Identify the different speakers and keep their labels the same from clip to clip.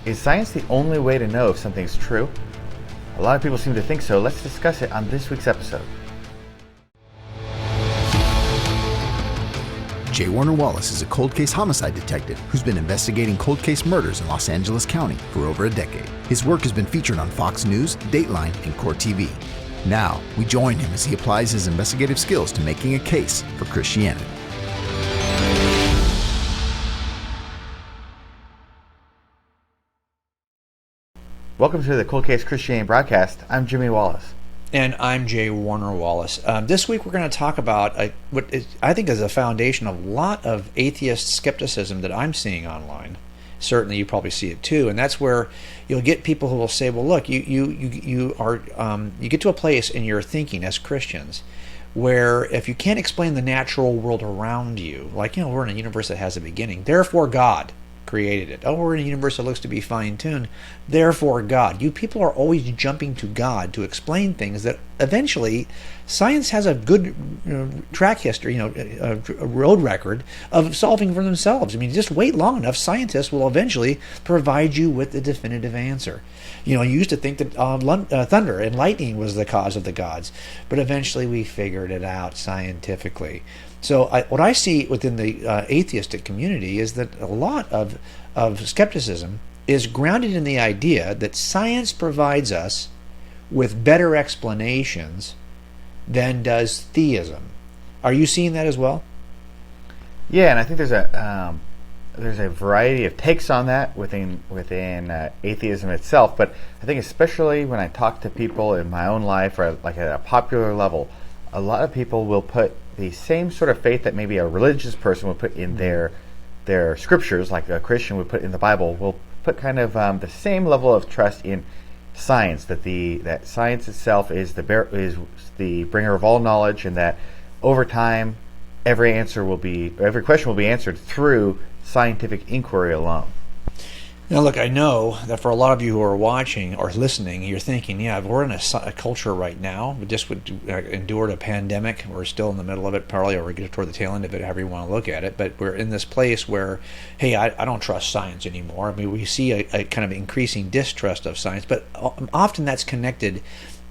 Speaker 1: Is science the only way to know if something's true? A lot of people seem to think so. Let's discuss it on this week's episode.
Speaker 2: J. Warner Wallace is a cold case homicide detective who's been investigating cold case murders in Los Angeles County for over a decade. His work has been featured on Fox News, Dateline, and Court TV. Now, we join him as he applies his investigative skills to making a case for Christianity.
Speaker 1: Welcome to the Cold-Case Christianity Broadcast. I'm Jimmy Wallace.
Speaker 3: And I'm J. Warner Wallace. This week we're going to talk about what I think is a foundation of a lot of atheist skepticism that I'm seeing online. Certainly you probably see it too, and that's where you'll get people who will say, well, look, you get to a place in your thinking as Christians where if you can't explain the natural world around you, like, we're in a universe that has a beginning, therefore God created it. Oh, we're in a universe that looks to be fine-tuned, therefore God. You people are always jumping to God to explain things that eventually science has a good track history, a road record of solving for themselves. I mean, just wait long enough, scientists will eventually provide you with the definitive answer. You used to think that thunder and lightning was the cause of the gods, but eventually we figured it out scientifically. So what I see within the atheistic community is that a lot of skepticism is grounded in the idea that science provides us with better explanations than does theism. Are you seeing that as well?
Speaker 1: Yeah, and I think there's a variety of takes on that within atheism itself. But I think especially when I talk to people in my own life or like at a popular level, a lot of people will put the same sort of faith that maybe a religious person would put in their scriptures, like a Christian would put in the Bible, will put kind of the same level of trust in science, that science itself is the bringer of all knowledge, and that over time every question will be answered through scientific inquiry alone.
Speaker 3: Now, look, I know that for a lot of you who are watching or listening, you're thinking, yeah, we're in a culture right now. We just endured a pandemic. We're still in the middle of it, probably, or we get toward the tail end of it, however you want to look at it. But we're in this place where, hey, I don't trust science anymore. I mean, we see a kind of increasing distrust of science, but often that's connected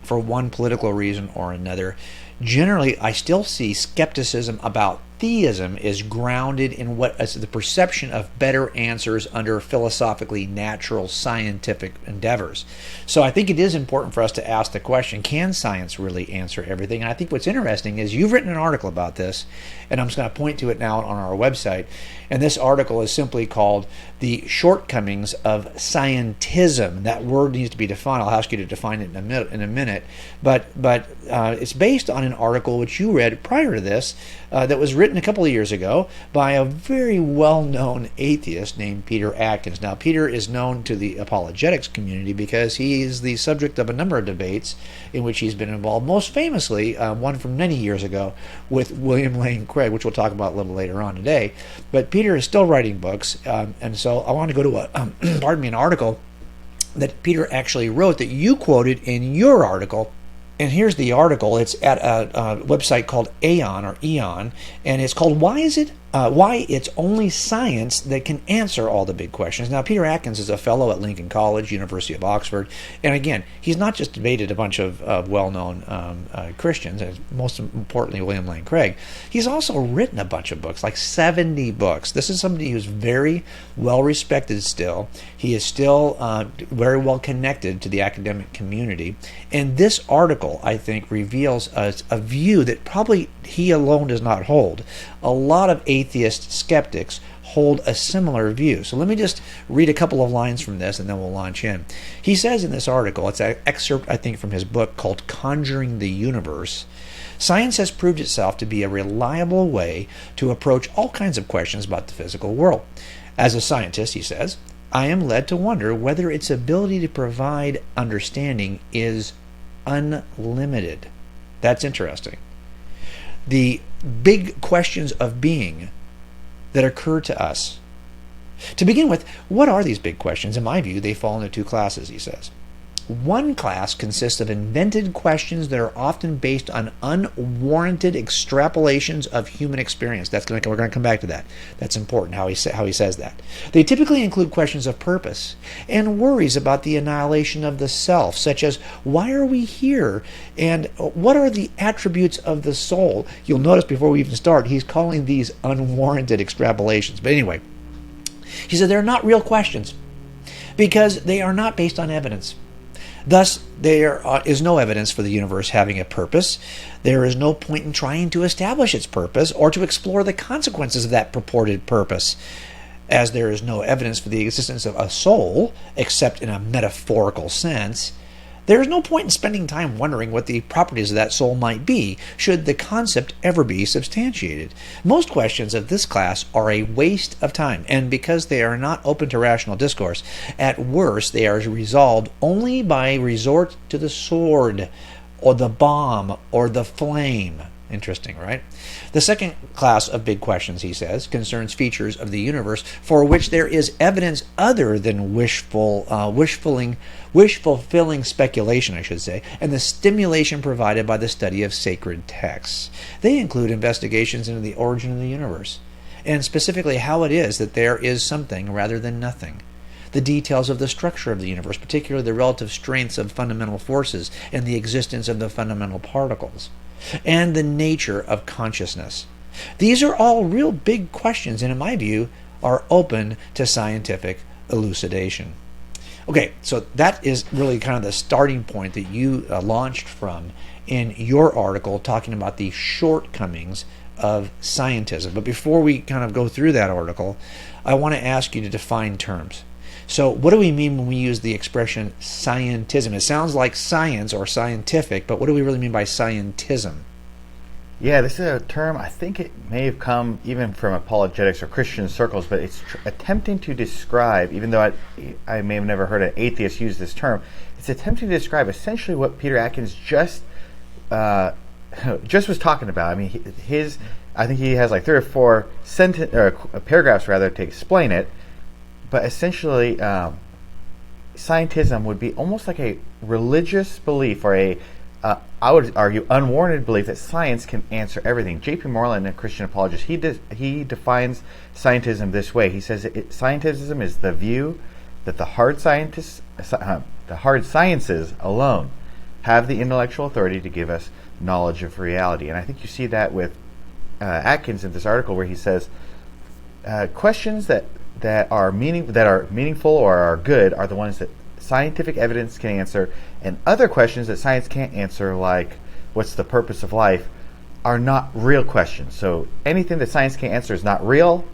Speaker 3: for one political reason or another. Generally, I still see skepticism about theism is grounded in what is the perception of better answers under philosophically natural scientific endeavors. So I think it is important for us to ask the question, can science really answer everything? And I think what's interesting is you've written an article about this, and I'm just going to point to it now on our website. And this article is simply called The Shortcomings of Scientism. That word needs to be defined. I'll ask you to define it in a minute. But it's based on an article which you read prior to this that was written a couple of years ago by a very well-known atheist named Peter Atkins. Now, Peter is known to the apologetics community because he is the subject of a number of debates in which he's been involved, most famously one from many years ago with William Lane Craig, which we'll talk about a little later on today. But Peter is still writing books, and so I want to go to an article that Peter actually wrote that you quoted in your article. And here's the article. It's at a website called Eon, and it's called Why It's Only Science That Can Answer All the Big Questions. Now, Peter Atkins is a fellow at Lincoln College, University of Oxford, and again, he's not just debated a bunch of well-known Christians, and most importantly, William Lane Craig. He's also written a bunch of books, like 70 books. This is somebody who's very well-respected still. He is still very well connected to the academic community, and this article, I think, reveals a view that probably he alone does not hold. A lot of atheist skeptics hold a similar view. So let me just read a couple of lines from this and then we'll launch in. He says in this article, it's an excerpt, I think, from his book called Conjuring the Universe, science has proved itself to be a reliable way to approach all kinds of questions about the physical world. As a scientist, he says, I am led to wonder whether its ability to provide understanding is unlimited. That's interesting. The big questions of being that occur to us. To begin with, what are these big questions? In my view, they fall into two classes, he says. one class consists of invented questions that are often based on unwarranted extrapolations of human experience. We're going to come back to that. That's important how he says that. They typically include questions of purpose and worries about the annihilation of the self, such as why are we here and what are the attributes of the soul. You'll notice before we even start, he's calling these unwarranted extrapolations. But anyway, he said they're not real questions because they are not based on evidence. Thus, there is no evidence for the universe having a purpose. There is no point in trying to establish its purpose or to explore the consequences of that purported purpose. As there is no evidence for the existence of a soul, except in a metaphorical sense, there is no point in spending time wondering what the properties of that soul might be, should the concept ever be substantiated. Most questions of this class are a waste of time, and because they are not open to rational discourse, at worst they are resolved only by resort to the sword, or the bomb, or the flame. Interesting, right? The second class of big questions, he says, concerns features of the universe for which there is evidence other than wish-fulfilling speculation, and the stimulation provided by the study of sacred texts. They include investigations into the origin of the universe, and specifically how it is that there is something rather than nothing. The details of the structure of the universe, particularly the relative strengths of fundamental forces and the existence of the fundamental particles, and the nature of consciousness. These are all real big questions, and in my view, are open to scientific elucidation. Okay, so that is really kind of the starting point that you launched from in your article talking about the shortcomings of scientism. But before we kind of go through that article, I want to ask you to define terms. So what do we mean when we use the expression scientism? It sounds like science or scientific, but what do we really mean by scientism?
Speaker 1: Yeah, this is a term, I think it may have come even from apologetics or Christian circles, but it's attempting to describe, even though I may have never heard an atheist use this term, it's attempting to describe essentially what Peter Atkins just was talking about. I mean, I think he has like 3 or 4 paragraphs rather to explain it. But essentially, scientism would be almost like a religious belief, or I would argue, unwarranted belief that science can answer everything. J.P. Moreland, a Christian apologist, he defines scientism this way. He says scientism is the view that the hard sciences alone have the intellectual authority to give us knowledge of reality. And I think you see that with Atkins in this article, where he says questions that are meaningful or are good are the ones that scientific evidence can answer, and other questions that science can't answer, like what's the purpose of life, are not real questions. So anything that science can't answer is not real,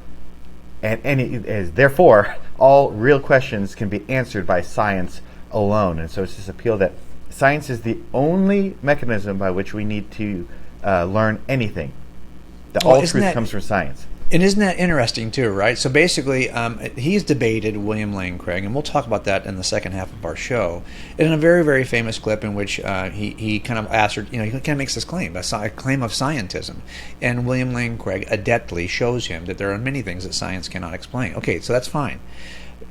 Speaker 1: and therefore all real questions can be answered by science alone. And so it's this appeal that science is the only mechanism by which we need to learn anything. That all truth comes from science.
Speaker 3: And isn't that interesting too, right? So basically, he's debated William Lane Craig, and we'll talk about that in the second half of our show, in a very, very famous clip in which he kind of he kind of makes this claim, a claim of scientism. And William Lane Craig adeptly shows him that there are many things that science cannot explain. Okay, so that's fine.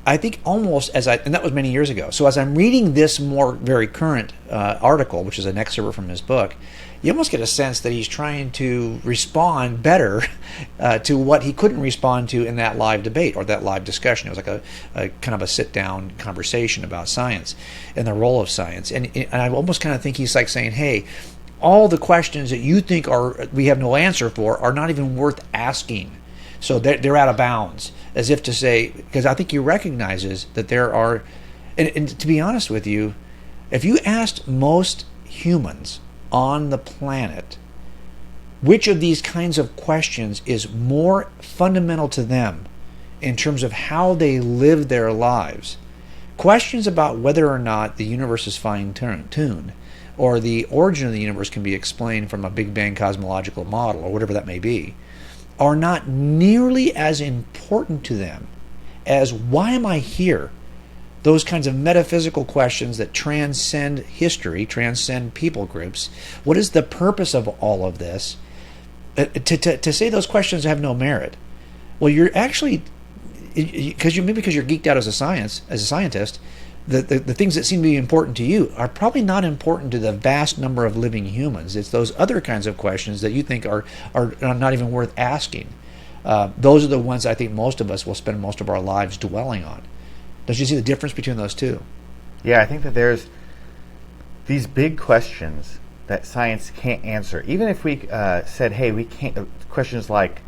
Speaker 3: I think almost and that was many years ago. So as I'm reading this more very current article, which is an excerpt from his book, you almost get a sense that he's trying to respond better to what he couldn't respond to in that live debate or that live discussion. It was like a kind of a sit-down conversation about science and the role of science. And I almost kind of think he's like saying, hey, all the questions that you think we have no answer for are not even worth asking. So they're out of bounds, as if to say, because I think he recognizes that there are, and to be honest with you, if you asked most humans on the planet which of these kinds of questions is more fundamental to them in terms of how they live their lives, questions about whether or not the universe is fine-tuned or the origin of the universe can be explained from a Big Bang cosmological model or whatever that may be, are not nearly as important to them as why am I here? Those kinds of metaphysical questions that transcend history, transcend people groups. What is the purpose of all of this? To say those questions have no merit. Well, you're actually, because you're geeked out as a scientist, the things that seem to be important to you are probably not important to the vast number of living humans. It's those other kinds of questions that you think are not even worth asking. Those are the ones I think most of us will spend most of our lives dwelling on. Don't you see the difference between those two?
Speaker 1: Yeah, I think that there's these big questions that science can't answer. Even if we said, hey, we can't, questions like,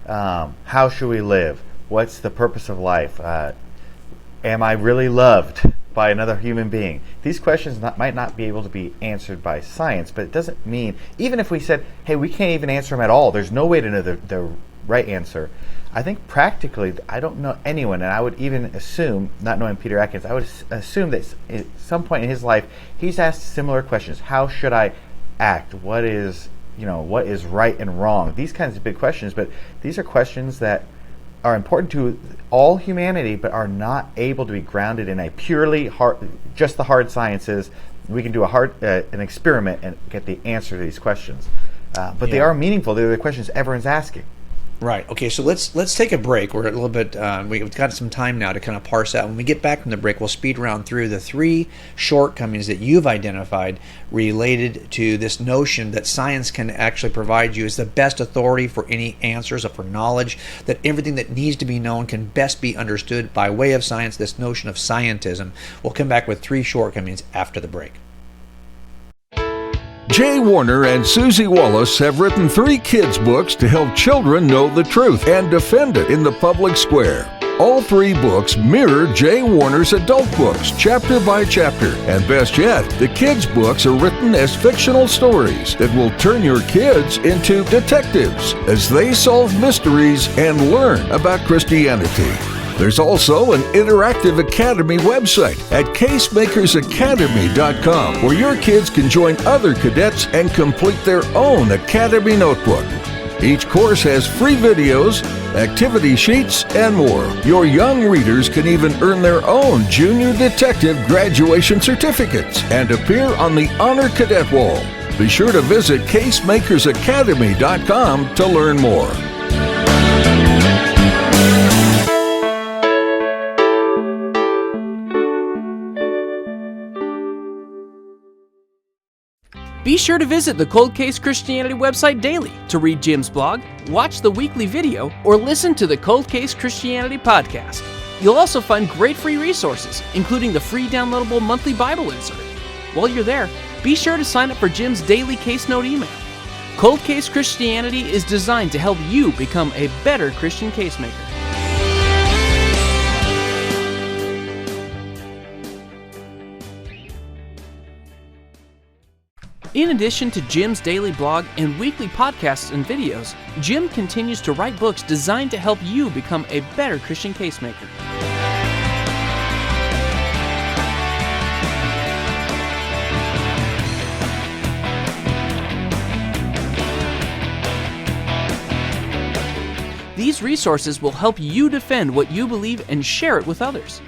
Speaker 1: how should we live? What's the purpose of life? Am I really loved by another human being? These questions might not be able to be answered by science, but it doesn't mean, even if we said, hey, we can't even answer them at all, there's no way to know the right answer. I think practically, I don't know anyone, and I would even assume, not knowing Peter Atkins, I would assume that at some point in his life, he's asked similar questions. How should I act? What is right and wrong? These kinds of big questions, but these are questions that are important to all humanity, but are not able to be grounded in a purely just the hard sciences. We can do an experiment and get the answer to these questions, but they are meaningful. They're the questions everyone's asking.
Speaker 3: Right. Okay. So let's take a break. We're a little bit. We've got some time now to kind of parse out. When we get back from the break, we'll speed round through the 3 shortcomings that you've identified related to this notion that science can actually provide you as the best authority for any answers or for knowledge. That everything that needs to be known can best be understood by way of science. This notion of scientism. We'll come back with 3 shortcomings after the break.
Speaker 4: Jay Warner and Susie Wallace have written 3 kids' books to help children know the truth and defend it in the public square. All 3 books mirror Jay Warner's adult books, chapter by chapter. And best yet, the kids' books are written as fictional stories that will turn your kids into detectives as they solve mysteries and learn about Christianity. There's also an interactive academy website at casemakersacademy.com where your kids can join other cadets and complete their own academy notebook. Each course has free videos, activity sheets, and more. Your young readers can even earn their own junior detective graduation certificates and appear on the Honor Cadet Wall. Be sure to visit casemakersacademy.com to learn more.
Speaker 5: Be sure to visit the Cold Case Christianity website daily to read Jim's blog, watch the weekly video, or listen to the Cold Case Christianity podcast. You'll also find great free resources, including the free downloadable monthly Bible insert. While you're there, be sure to sign up for Jim's daily case note email. Cold Case Christianity is designed to help you become a better Christian casemaker. In addition to Jim's daily blog and weekly podcasts and videos, Jim continues to write books designed to help you become a better Christian casemaker. These resources will help you defend what you believe and share it with others.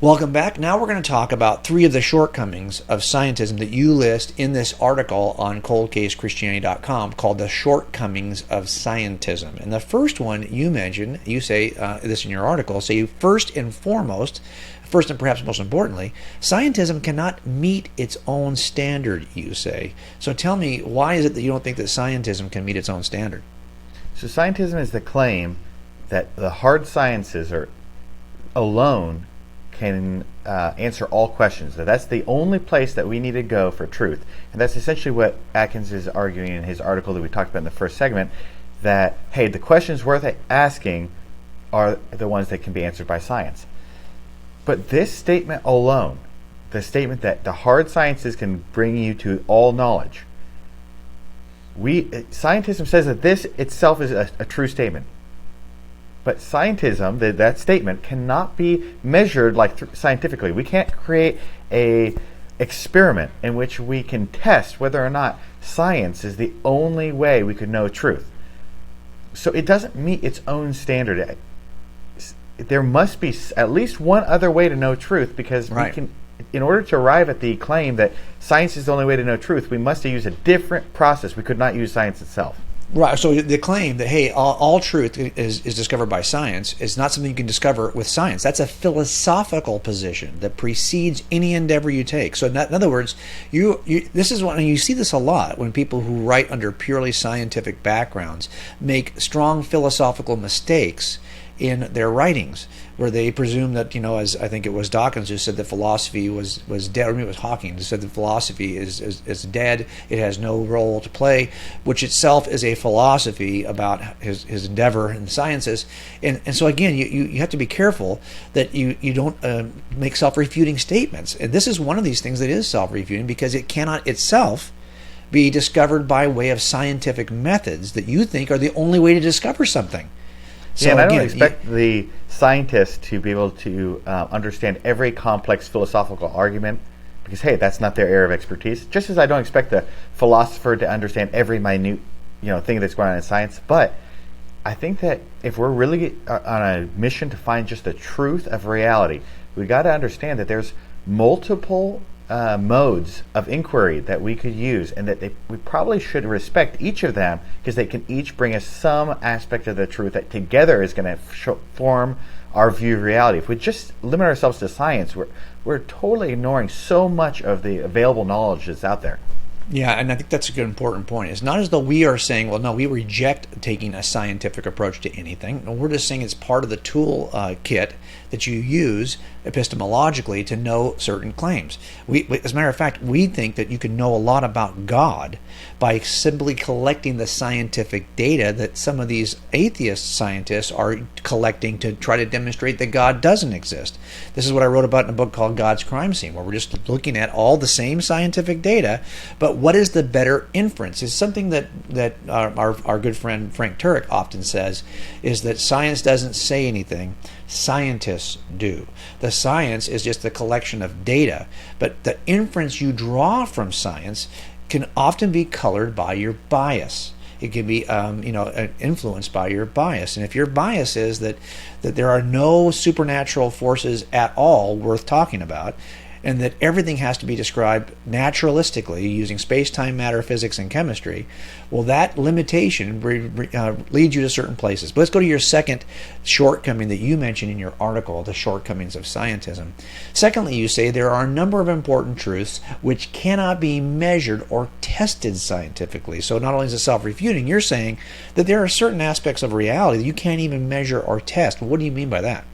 Speaker 3: Welcome back. Now we're going to talk about 3 of the shortcomings of scientism that you list in this article on coldcasechristianity.com called The Shortcomings of Scientism. And the first one you mention, you say this in your article, say first and perhaps most importantly, scientism cannot meet its own standard, you say. So tell me, why is it that you don't think that scientism can meet its own standard?
Speaker 1: So scientism is the claim that the hard sciences are alone can answer all questions. That's the only place that we need to go for truth. And that's essentially what Atkins is arguing in his article that we talked about in the first segment, that, hey, the questions worth asking are the ones that can be answered by science. But this statement alone, the statement that the hard sciences can bring you to all knowledge, scientism says that this itself is a true statement. But scientism, that statement, cannot be measured scientifically. We can't create a experiment in which we can test whether or not science is the only way we could know truth. So it doesn't meet its own standard. There must be at least one other way to know truth, because in order to arrive at the claim that science is the only way to know truth, we must use a different process. We could not use science itself.
Speaker 3: Right. So the claim that, hey, all truth is discovered by science is not something you can discover with science. That's a philosophical position that precedes any endeavor you take. So in other words, this is when you see this a lot when people who write under purely scientific backgrounds make strong philosophical mistakes in their writings, where they presume that, as I think it was Dawkins who said that philosophy was dead, or maybe it was Hawking who said that philosophy is dead, it has no role to play, which itself is a philosophy about his endeavor in the sciences. And so again, you have to be careful that you don't make self-refuting statements. And this is one of these things that is self-refuting, because it cannot itself be discovered by way of scientific methods that you think are the only way to discover something. So
Speaker 1: and I don't expect the scientists to be able to understand every complex philosophical argument, because, hey, that's not their area of expertise. Just as I don't expect the philosopher to understand every minute, thing that's going on in science. But I think that if we're really on a mission to find just the truth of reality, we got to understand that there's multiple modes of inquiry that we could use, and that we probably should respect each of them, because they can each bring us some aspect of the truth that together is going to form our view of reality. If we just limit ourselves to science, we're totally ignoring so much of the available knowledge that's out there.
Speaker 3: Yeah, and I think that's a good important point. It's not as though we are saying, well, no, we reject taking a scientific approach to anything. No, we're just saying it's part of the tool kit that you use epistemologically to know certain claims. As a matter of fact, we think that you can know a lot about God by simply collecting the scientific data that some of these atheist scientists are collecting to try to demonstrate that God doesn't exist. This is what I wrote about in a book called God's Crime Scene, where we're just looking at all the same scientific data, but what is the better inference? Is something that our good friend Frank Turek often says, is that science doesn't say anything, scientists do. The science is just a collection of data, but the inference you draw from science can often be colored by your bias. It can be influenced by your bias. And if your bias is that there are no supernatural forces at all worth talking about, and that everything has to be described naturalistically using space-time, matter, physics, and chemistry, well, that limitation leads you to certain places. But let's go to your second shortcoming that you mentioned in your article, The Shortcomings of Scientism. Secondly, you say there are a number of important truths which cannot be measured or tested scientifically. So not only is it self-refuting, you're saying that there are certain aspects of reality that you can't even measure or test. What do you mean by that?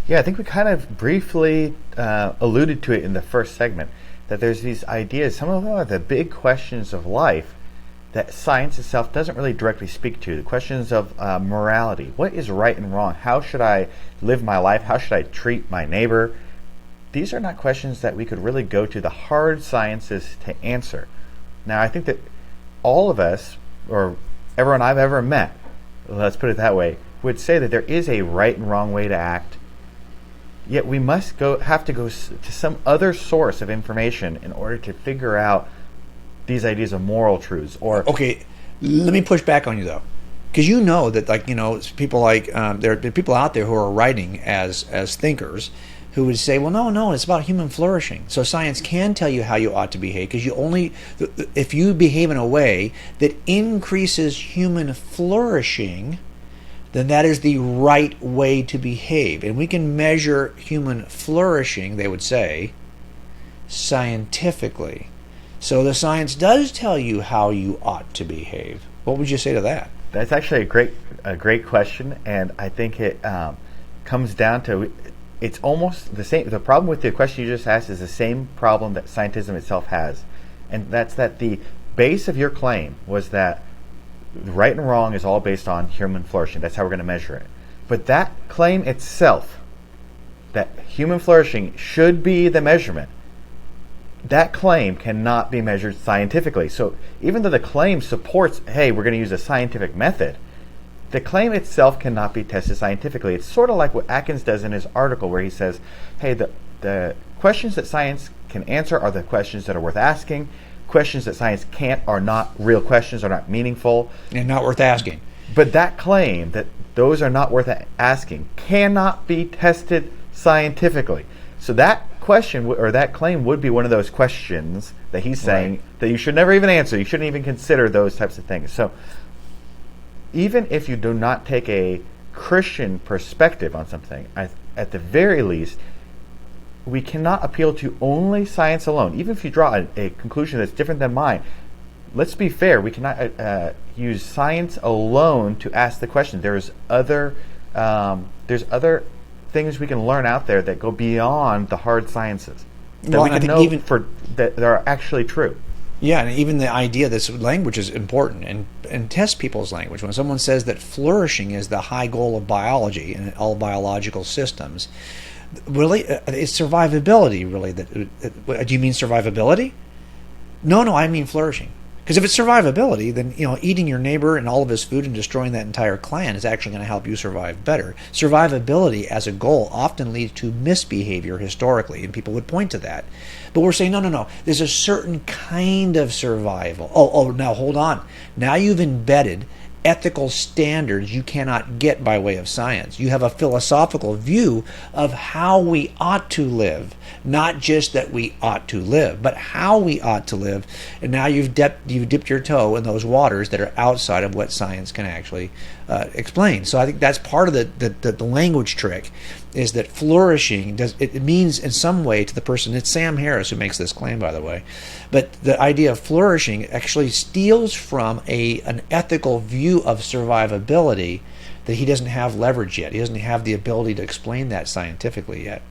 Speaker 1: Yeah, I think we kind of briefly alluded to it in the first segment, that there's these ideas, some of them are the big questions of life that science itself doesn't really directly speak to. The questions of morality. What is right and wrong? How should I live my life? How should I treat my neighbor? These are not questions that we could really go to the hard sciences to answer. Now, I think that all of us, or everyone I've ever met, let's put it that way, would say that there is a right and wrong way to act. Yet we must have to go to some other source of information in order to figure out these ideas of moral truths. Or
Speaker 3: okay, let me push back on you though, because that people there are people out there who are writing as thinkers who would say, well, no, it's about human flourishing. So science can tell you how you ought to behave, because if you behave in a way that increases human flourishing, then that is the right way to behave. And we can measure human flourishing, they would say, scientifically. So the science does tell you how you ought to behave. What would you say to that?
Speaker 1: That's actually a great question, and I think it comes down to, it's almost the same. The problem with the question you just asked is the same problem that scientism itself has, and that's that the base of your claim was that right and wrong is all based on human flourishing. That's how we're going to measure it. But that claim itself, that human flourishing should be the measurement, that claim cannot be measured scientifically. So even though the claim supports, hey, we're going to use a scientific method, the claim itself cannot be tested scientifically. It's sort of like what Atkins does in his article, where he says, hey, the questions that science can answer are the questions that are worth asking. Questions that science can't are not real questions, are not meaningful.
Speaker 3: And not worth asking.
Speaker 1: But that claim that those are not worth asking cannot be tested scientifically. So that question or that claim would be one of those questions that he's saying that you should never even answer. You shouldn't even consider those types of things. So even if you do not take a Christian perspective on something, at the very least, we cannot appeal to only science alone. Even if you draw a conclusion that's different than mine, let's be fair. We cannot use science alone to ask the question. There's other things we can learn out there that go beyond the hard sciences that we can know that are actually true.
Speaker 3: Yeah, and even the idea that language is important and test people's language. When someone says that flourishing is the high goal of biology and all biological systems, really, it's survivability, really. Do you mean survivability? No, I mean flourishing. Because if it's survivability, then eating your neighbor and all of his food and destroying that entire clan is actually going to help you survive better. Survivability as a goal often leads to misbehavior historically, and people would point to that. But we're saying, no. There's a certain kind of survival. Oh, now hold on. Now you've embedded ethical standards you cannot get by way of science. You have a philosophical view of how we ought to live, not just that we ought to live, but how we ought to live. And now you've dipped your toe in those waters that are outside of what science can actually explain. So I think that's part of the language trick, is that flourishing it means in some way to the person. It's Sam Harris who makes this claim, by the way, but the idea of flourishing actually steals from an ethical view of survivability that he doesn't have leverage yet. He doesn't have the ability to explain that scientifically yet.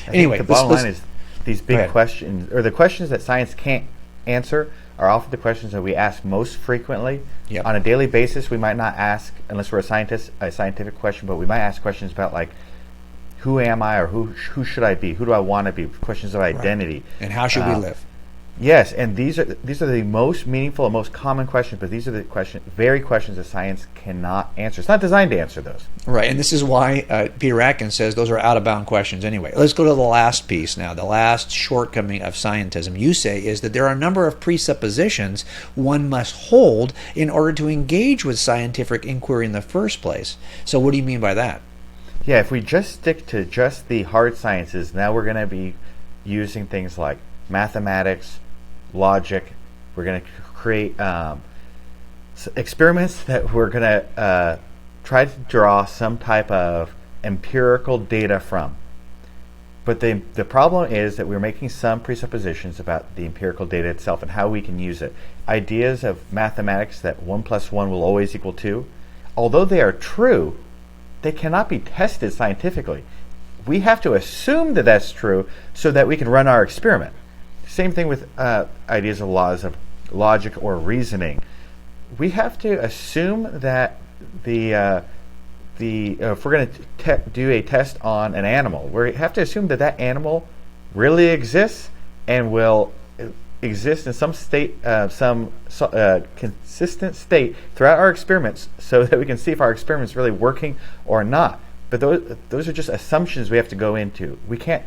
Speaker 3: Anyway,
Speaker 1: the bottom line is these big questions, or the questions that science can't answer, are often the questions that we ask most frequently.
Speaker 3: Yep.
Speaker 1: On a daily basis. We might not ask, unless we're a scientist, a scientific question, but we might ask questions about, like, who am I, or who should I be? Who do I want to be? Questions of identity.
Speaker 3: And how should we live?
Speaker 1: Yes, and these are the most meaningful and most common questions, but these are the very questions that science cannot answer. It's not designed to answer those.
Speaker 3: Right, and this is why Peter Atkins says those are out-of-bound questions anyway. Let's go to the last piece now. The last shortcoming of scientism, you say, is that there are a number of presuppositions one must hold in order to engage with scientific inquiry in the first place. So what do you mean by that?
Speaker 1: Yeah, if we just stick to just the hard sciences, now we're going to be using things like mathematics, logic. We're going to create experiments that we're going to try to draw some type of empirical data from. But the problem is that we're making some presuppositions about the empirical data itself and how we can use it. Ideas of mathematics that 1 + 1 will always equal 2, although they are true, they cannot be tested scientifically. We have to assume that that's true so that we can run our experiment. Same thing with ideas of laws of logic or reasoning. We have to assume that if we're going to do a test on an animal, we have to assume that that animal really exists and will exist in some state, consistent state throughout our experiments, so that we can see if our experiment is really working or not. But those are just assumptions we have to go into. We can't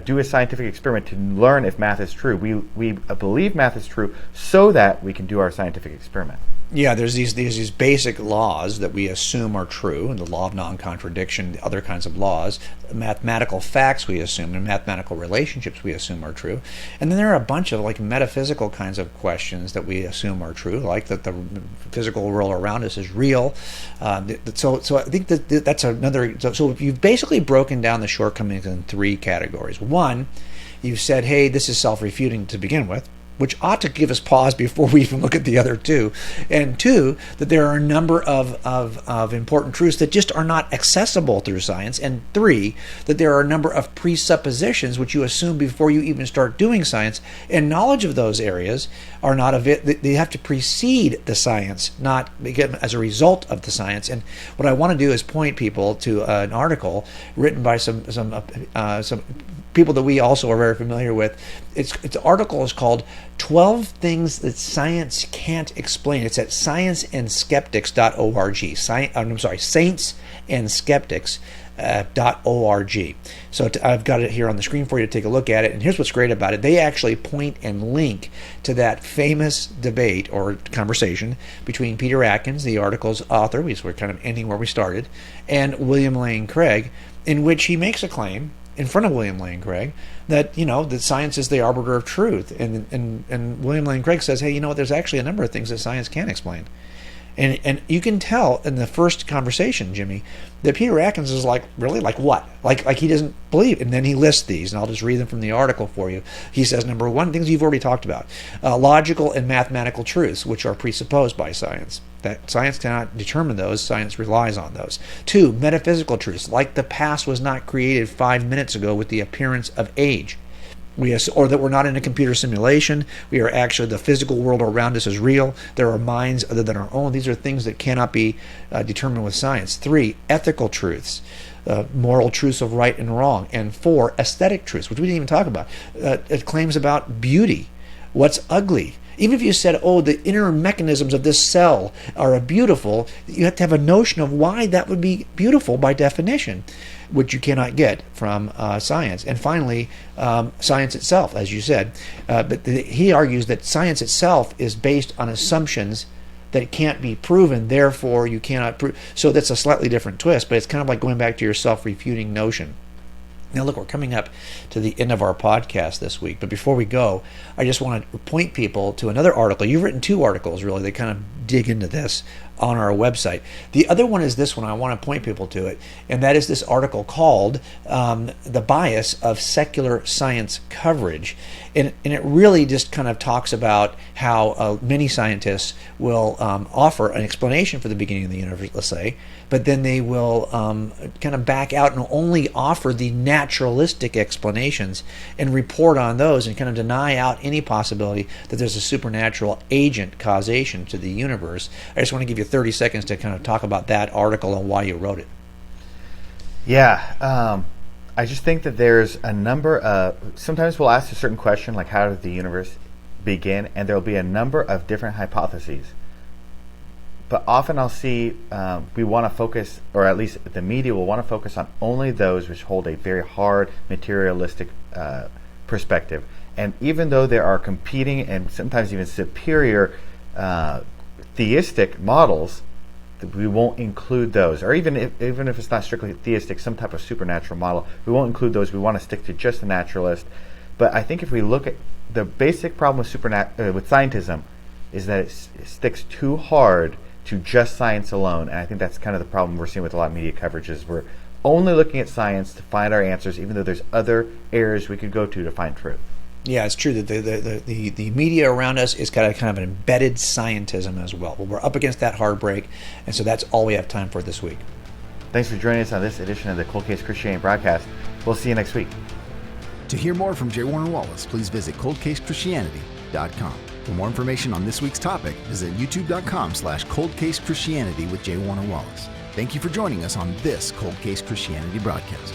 Speaker 1: do a scientific experiment to learn if math is true. We believe math is true so that we can do our scientific experiment.
Speaker 3: Yeah, there's these basic laws that we assume are true, and the law of non-contradiction, other kinds of laws, mathematical facts we assume, and mathematical relationships we assume are true. And then there are a bunch of like metaphysical kinds of questions that we assume are true, like that the physical world around us is real. So I think that's another. So you've basically broken down the shortcomings in 3 categories. One, you've said, hey, this is self-refuting to begin with, which ought to give us pause before we even look at the other 2. And 2, that there are a number of important truths that just are not accessible through science. And 3, that there are a number of presuppositions which you assume before you even start doing science. And knowledge of those areas are not they have to precede the science, not as a result of the science. And what I want to do is point people to an article written by some people that we also are very familiar with. Its article is called 12 Things That Science Can't Explain. It's at scienceandskeptics.org. Saintsandskeptics.org. So I've got it here on the screen for you to take a look at it. And here's what's great about it. They actually point and link to that famous debate or conversation between Peter Atkins, the article's author, we're kind of ending where we started, and William Lane Craig, in which he makes a claim. in front of William Lane Craig that, that science is the arbiter of truth. And William Lane Craig says, hey, there's actually a number of things that science can't explain. And you can tell in the first conversation, Jimmy, that Peter Atkins is like, really? Like what? Like he doesn't believe. And then he lists these, and I'll just read them from the article for you. He says, number one, things you've already talked about, logical and mathematical truths, which are presupposed by science. That science cannot determine those, science relies on those. 2, metaphysical truths, like the past was not created 5 minutes ago with the appearance of age. Or that we're not in a computer simulation. We are actually, the physical world around us is real. There are minds other than our own. These are things that cannot be determined with science. 3, ethical truths, moral truths of right and wrong. And 4, aesthetic truths, which we didn't even talk about. It claims about beauty, what's ugly. Even if you said, the inner mechanisms of this cell are beautiful, you have to have a notion of why that would be beautiful by definition, which you cannot get from science. And finally, science itself, as you said. But he argues that science itself is based on assumptions that can't be proven, therefore you cannot prove. So that's a slightly different twist, but it's kind of like going back to your self-refuting notion. Now, look, we're coming up to the end of our podcast this week, but before we go, I just want to point people to another article. You've written 2 articles, really, that kind of dig into this on our website. The other one is this one. I want to point people to it, and that is this article called The Bias of Secular Science Coverage. And it really just kind of talks about how many scientists will offer an explanation for the beginning of the universe, let's say, but then they will kind of back out and only offer the naturalistic explanations and report on those and kind of deny out any possibility that there's a supernatural agent causation to the universe. I just want to give you 30 seconds to kind of talk about that article and why you wrote it.
Speaker 1: Yeah, I just think that there's a number of, sometimes we'll ask a certain question like how did the universe begin, and there'll be a number of different hypotheses. But often I'll see we want to focus, or at least the media will want to focus on only those which hold a very hard materialistic perspective. And even though there are competing and sometimes even superior theistic models, we won't include those. Or even if it's not strictly theistic, some type of supernatural model, we won't include those. We want to stick to just the naturalist. But I think if we look at the basic problem with scientism is that it sticks too hard to just science alone, and I think that's kind of the problem we're seeing with a lot of media coverage is we're only looking at science to find our answers, even though there's other areas we could go to find truth.
Speaker 3: Yeah, it's true that the media around us is kind of an embedded scientism as well. But we're up against that hard break, and so that's all we have time for this week.
Speaker 1: Thanks for joining us on this edition of the Cold-Case Christianity Broadcast. We'll see you next week.
Speaker 2: To hear more from J. Warner Wallace, please visit coldcasechristianity.com. For more information on this week's topic, visit youtube.com/coldcasechristianity with J. Warner Wallace. Thank you for joining us on this Cold Case Christianity broadcast.